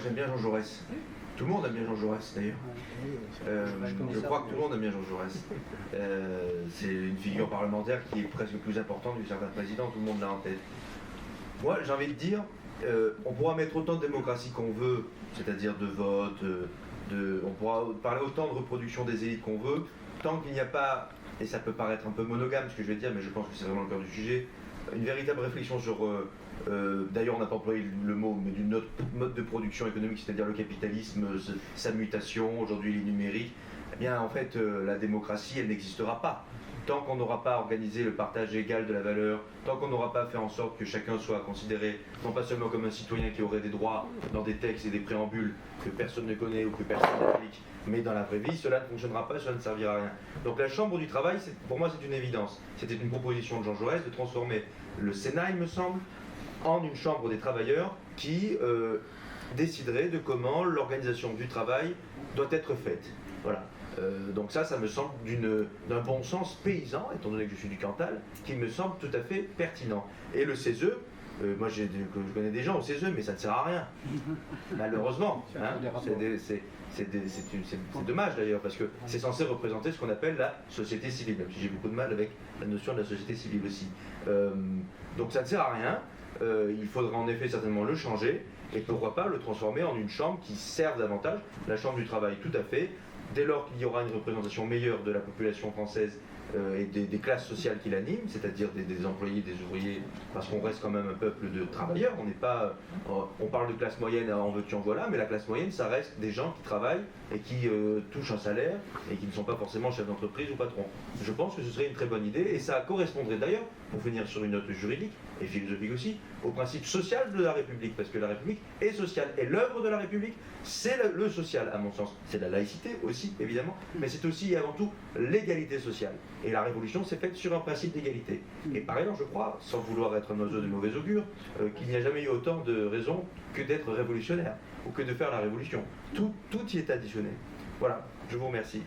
j'aime bien Jean Jaurès. Tout le monde aime bien Jean Jaurès d'ailleurs. Je crois que tout le monde aime bien Jean Jaurès. C'est une figure parlementaire qui est presque plus importante que certains présidents, tout le monde l'a en tête. Moi j'ai envie de dire, on pourra mettre autant de démocratie qu'on veut, c'est-à-dire de vote, on pourra parler autant de reproduction des élites qu'on veut, tant qu'il n'y a pas, et ça peut paraître un peu monogame ce que je vais dire, mais je pense que c'est vraiment le cœur du sujet, une véritable réflexion sur, d'ailleurs on n'a pas employé le mot, mais d'une autre mode de production économique, c'est-à-dire le capitalisme, sa mutation, aujourd'hui il est numérique, eh bien en fait la démocratie elle n'existera pas. Tant qu'on n'aura pas organisé le partage égal de la valeur, tant qu'on n'aura pas fait en sorte que chacun soit considéré non pas seulement comme un citoyen qui aurait des droits dans des textes et des préambules que personne ne connaît ou que personne n'applique, mais dans la vraie vie, cela ne fonctionnera pas, cela ne servira à rien. Donc la Chambre du travail, pour moi c'est une évidence. C'était une proposition de Jean Jaurès de transformer le Sénat, il me semble, en une chambre des travailleurs qui déciderait de comment l'organisation du travail doit être faite. Voilà. Donc ça me semble d'un bon sens paysan, étant donné que je suis du Cantal, qui me semble tout à fait pertinent. Et le CESE, moi je connais des gens au CESE, mais ça ne sert à rien, malheureusement. Hein, c'est dommage d'ailleurs, parce que c'est censé représenter ce qu'on appelle la société civile, même si j'ai beaucoup de mal avec la notion de la société civile aussi. Donc ça ne sert à rien, il faudra en effet certainement le changer, et pourquoi pas le transformer en une chambre qui serve davantage, la chambre du travail tout à fait, dès lors qu'il y aura une représentation meilleure de la population française et des classes sociales qui l'animent, c'est-à-dire des employés, des ouvriers, parce qu'on reste quand même un peuple de travailleurs, on n'est pas, on parle de classe moyenne en veux-tu en voilà, mais la classe moyenne ça reste des gens qui travaillent et qui touchent un salaire et qui ne sont pas forcément chefs d'entreprise ou patrons. Je pense que ce serait une très bonne idée et ça correspondrait d'ailleurs, pour finir sur une note juridique et philosophique aussi, au principe social de la République, parce que la République est sociale et l'œuvre de la République c'est le social à mon sens, c'est la laïcité aussi évidemment, mais c'est aussi et avant tout l'égalité sociale. Et la révolution s'est faite sur un principe d'égalité. Et par ailleurs, je crois, sans vouloir être un oiseau de mauvais augure, qu'il n'y a jamais eu autant de raisons que d'être révolutionnaire, ou que de faire la révolution. Tout y est additionné. Voilà, je vous remercie.